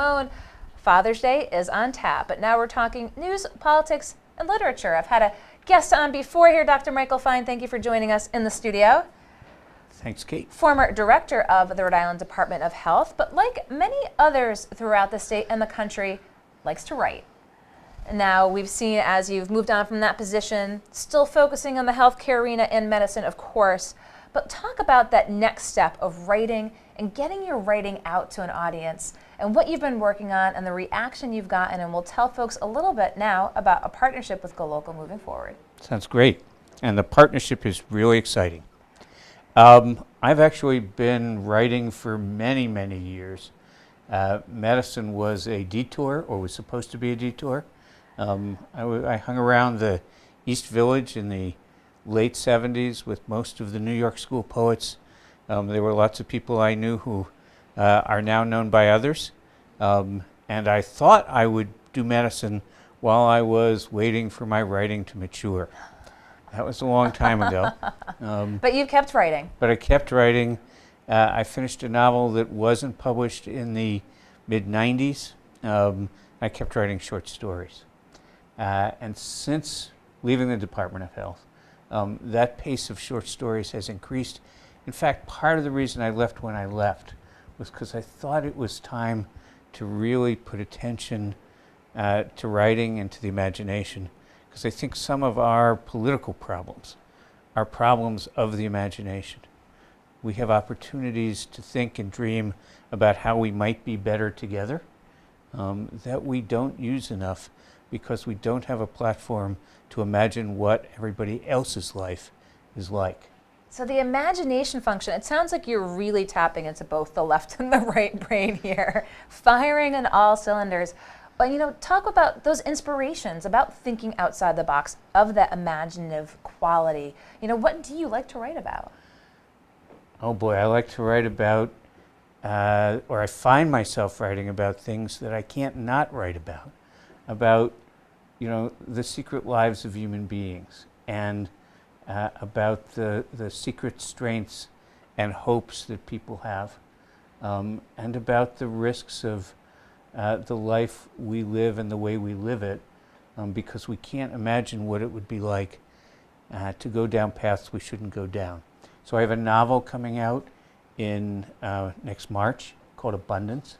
Ramon. Father's Day is on tap, but now we're talking news, politics, and literature. I've had a guest on before here, Dr. Michael Fine. Thank you for joining us in the studio. Thanks, Kate. Former director of the Rhode Island Department of Health, but like many others throughout the state and the country, likes to write. Now, we've seen as you've moved on from that position, still focusing on the healthcare arena and medicine, of course, but talk about that next step of writing and getting your writing out to an audience and what you've been working on and the reaction you've gotten, and we'll tell folks a little bit now about a partnership with GoLocal moving forward. Sounds great. And the partnership is really exciting. I've actually been writing for many, many years. Medicine was a detour, or was supposed to be a detour. I hung around the East Village in the late 70s with most of the New York school poets. There were lots of people I knew who are now known by others. And I thought I would do medicine while I was waiting for my writing to mature. That was a long time ago. But you've kept writing. But I kept writing. I finished a novel that wasn't published in the mid-90s. I kept writing short stories. And since leaving the Department of Health, that pace of short stories has increased. In fact, part of the reason I left when I left was because I thought it was time to really put attention to writing and to the imagination, because I think some of our political problems are problems of the imagination. We have opportunities to think and dream about how we might be better together that we don't use enough because we don't have a platform to imagine what everybody else's life is like. So the imagination function, it sounds like you're really tapping into both the left and the right brain here, firing on all cylinders. But, talk about those inspirations, about thinking outside the box, of that imaginative quality. What do you like to write about? Oh boy, I like to write about, or I find myself writing about things that I can't not write about, the secret lives of human beings, and about the secret strengths and hopes that people have, and about the risks of the life we live and the way we live it, because we can't imagine what it would be like to go down paths we shouldn't go down. So I have a novel coming out in next March called Abundance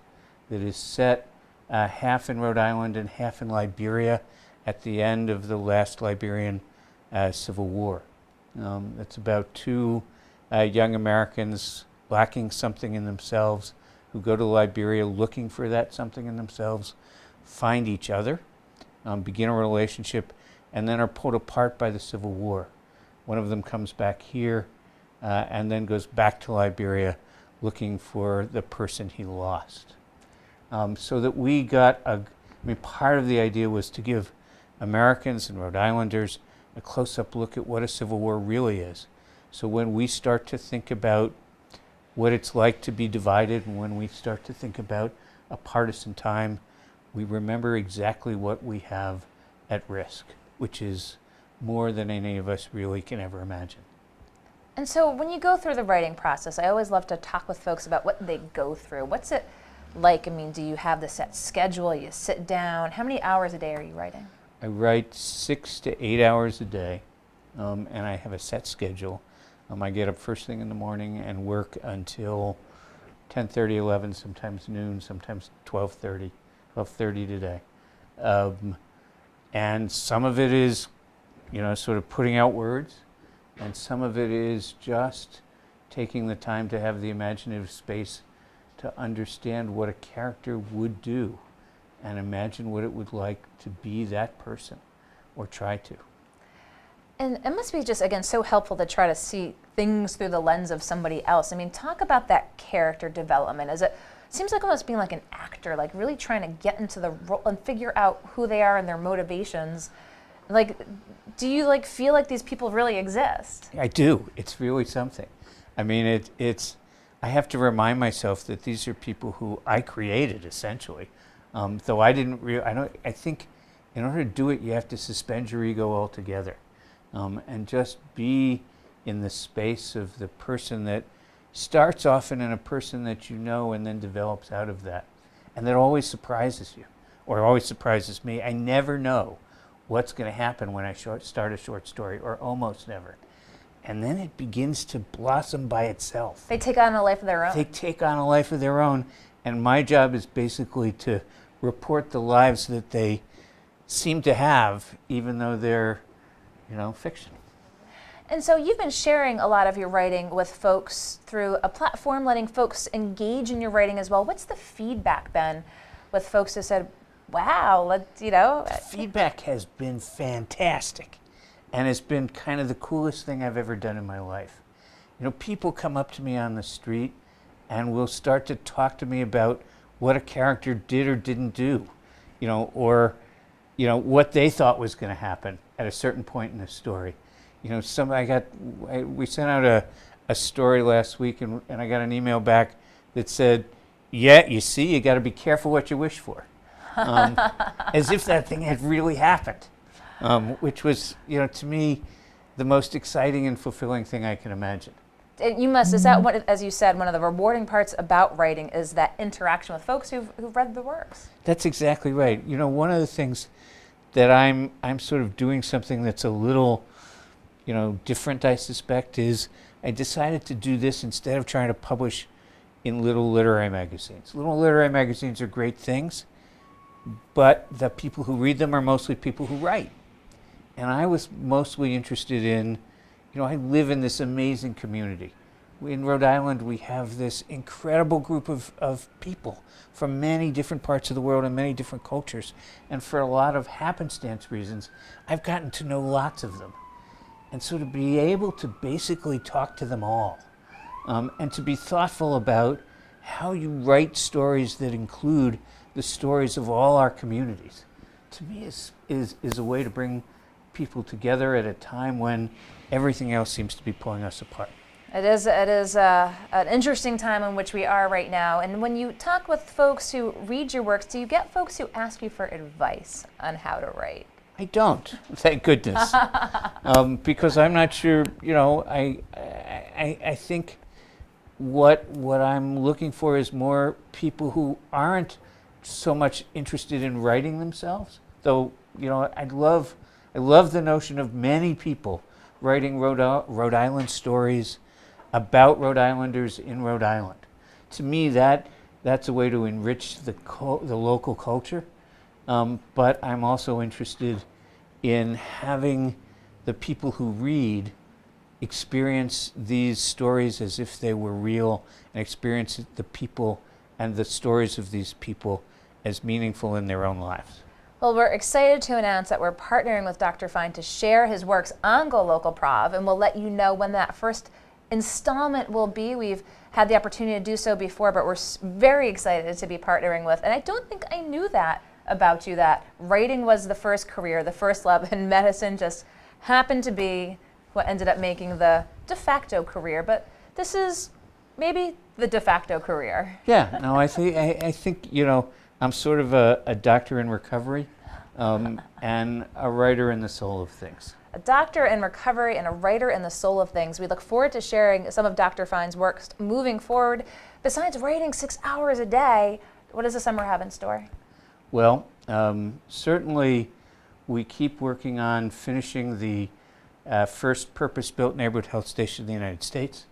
that is set half in Rhode Island and half in Liberia at the end of the last Liberian Civil War. It's about two young Americans lacking something in themselves who go to Liberia looking for that something in themselves, find each other, begin a relationship, and then are pulled apart by the Civil War. One of them comes back here and then goes back to Liberia looking for the person he lost. So that we got part of the idea was to give Americans and Rhode Islanders a close-up look at what a Civil War really is. So when we start to think about what it's like to be divided, and when we start to think about a partisan time, we remember exactly what we have at risk, which is more than any of us really can ever imagine. And so when you go through the writing process, I always love to talk with folks about what they go through. What's it like? Do you have the set schedule? You sit down? How many hours a day are you writing? I write 6 to 8 hours a day, and I have a set schedule. I get up first thing in the morning and work until 10:30, 11, sometimes noon, sometimes 12:30 today. And some of it is, sort of putting out words, and some of it is just taking the time to have the imaginative space to understand what a character would do and imagine what it would like to be that person, or try to. And it must be just, again, so helpful to try to see things through the lens of somebody else. Talk about that character development. It seems like almost being like an actor, like really trying to get into the role and figure out who they are and their motivations. Do you feel like these people really exist? I do. It's really something. I have to remind myself that these are people who I created, essentially. Though I didn't I think in order to do it, you have to suspend your ego altogether. And just be in the space of the person that starts often in a person that you know and then develops out of that. and that always surprises you, or always surprises me. I never know what's going to happen when I start a short story, or almost never. And then it begins to blossom by itself. They take on a life of their own. They take on a life of their own, and my job is basically to report the lives that they seem to have, even though they're, fiction. And so you've been sharing a lot of your writing with folks through a platform, letting folks engage in your writing as well. What's the feedback been with folks who said, wow, The feedback has been fantastic, and it's been kind of the coolest thing I've ever done in my life. People come up to me on the street and will start to talk to me about what a character did or didn't do, or what they thought was going to happen at a certain point in the story. We sent out a story last week, and I got an email back that said, yeah, you see, you got to be careful what you wish for. As if that thing had really happened, which was, to me, the most exciting and fulfilling thing I can imagine. Is that what, as you said, one of the rewarding parts about writing is that interaction with folks who've read the works? That's exactly right. One of the things that I'm sort of doing something that's a little, different, I suspect, is I decided to do this instead of trying to publish in little literary magazines. Little literary magazines are great things, but the people who read them are mostly people who write. And I was mostly interested in, I live in this amazing community. In Rhode Island, we have this incredible group of people from many different parts of the world and many different cultures. And for a lot of happenstance reasons, I've gotten to know lots of them. And so to be able to basically talk to them all, and to be thoughtful about how you write stories that include the stories of all our communities, to me is a way to bring people together at a time when everything else seems to be pulling us apart. It is an interesting time in which we are right now. And when you talk with folks who read your works, do you get folks who ask you for advice on how to write? I don't, thank goodness, because I'm not sure. I think what I'm looking for is more people who aren't so much interested in writing themselves. Though I love the notion of many people writing Rhode Island stories about Rhode Islanders in Rhode Island. To me, that's a way to enrich the local culture. But I'm also interested in having the people who read experience these stories as if they were real, and experience the people and the stories of these people as meaningful in their own lives. Well, we're excited to announce that we're partnering with Dr. Fine to share his works on GoLocal Prov, and we'll let you know when that first installment will be. We've had the opportunity to do so before, but we're very excited to be partnering with, and I don't think I knew that about you, that writing was the first career, the first love, and medicine just happened to be what ended up making the de facto career. But this is maybe the de facto career. Yeah, no, I think I'm sort of a doctor in recovery, and a writer in the soul of things. A doctor in recovery and a writer in the soul of things. We look forward to sharing some of Dr. Fine's works moving forward. Besides writing 6 hours a day, what does the summer have in store? Well, certainly we keep working on finishing the first purpose-built neighborhood health station in the United States.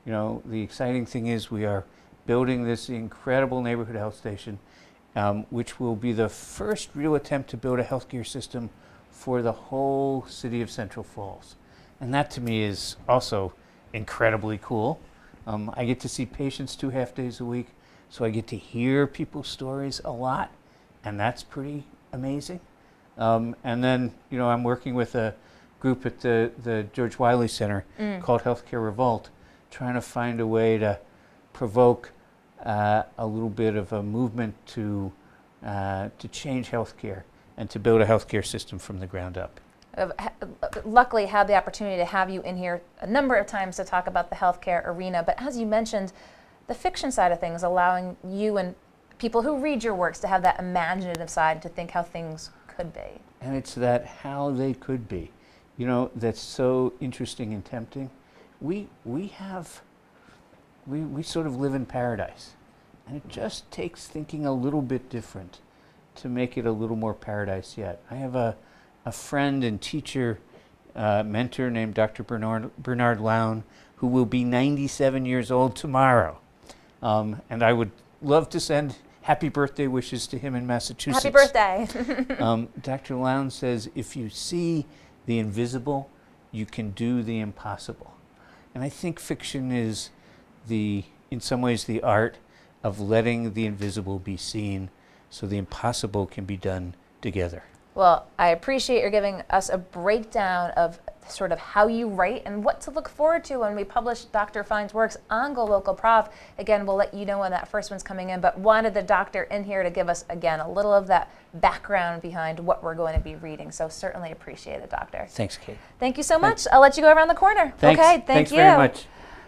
The exciting thing is we are building this incredible neighborhood health station, which will be the first real attempt to build a healthcare system for the whole city of Central Falls. And that to me is also incredibly cool. I get to see patients 2.5 days a week, so I get to hear people's stories a lot, and that's pretty amazing. And then, I'm working with a group at the George Wiley Center called Healthcare Revolt, trying to find a way to provoke a little bit of a movement to change healthcare and to build a healthcare system from the ground up. Luckily, had the opportunity to have you in here a number of times to talk about the healthcare arena, but as you mentioned, the fiction side of things, allowing you and people who read your works to have that imaginative side, to think how things could be. And it's that how they could be, that's so interesting and tempting. We sort of live in paradise, And it just takes thinking a little bit different to make it a little more paradise yet. I have a friend and teacher, mentor named Dr. Bernard Lown, who will be 97 years old tomorrow. And I would love to send happy birthday wishes to him in Massachusetts. Happy birthday. Dr. Lown says, if you see the invisible, you can do the impossible. And I think fiction is in some ways, the art of letting the invisible be seen so the impossible can be done together. Well, I appreciate you're giving us a breakdown of sort of how you write and what to look forward to when we publish Dr. Fine's works on GoLocal Prof. Again, we'll let you know when that first one's coming in, but wanted the doctor in here to give us, again, a little of that background behind what we're going to be reading. So certainly appreciate it, Doctor. Thanks, Kate. Thank you so much. I'll let you go around the corner. Thanks. Okay, Thanks you. very much.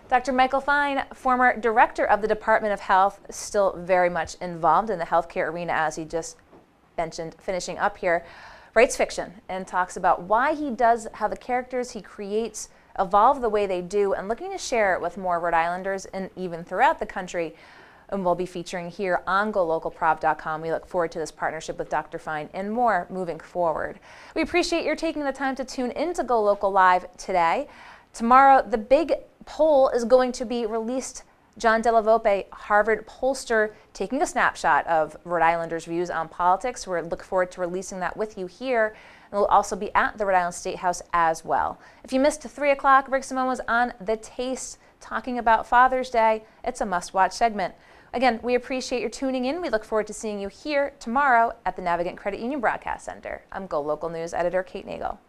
Dr. Michael Fine, former director of the Department of Health, still very much involved in the healthcare arena, as he just mentioned, finishing up here, writes fiction and talks about why he does, how the characters he creates evolve the way they do, and looking to share it with more Rhode Islanders and even throughout the country. And we'll be featuring here on GoLocalProv.com. We look forward to this partnership with Dr. Fine and more moving forward. We appreciate your taking the time to tune into GoLocal Live today. Tomorrow, the big poll is going to be released. John Della Volpe, Harvard pollster, taking a snapshot of Rhode Islanders' views on politics. We look forward to releasing that with you here. And we'll also be at the Rhode Island State House as well. If you missed 3 o'clock, Rick Simone was on The Taste talking about Father's Day. It's a must-watch segment. Again, we appreciate your tuning in. We look forward to seeing you here tomorrow at the Navigant Credit Union Broadcast Center. I'm GoLocal News editor Kate Nagel.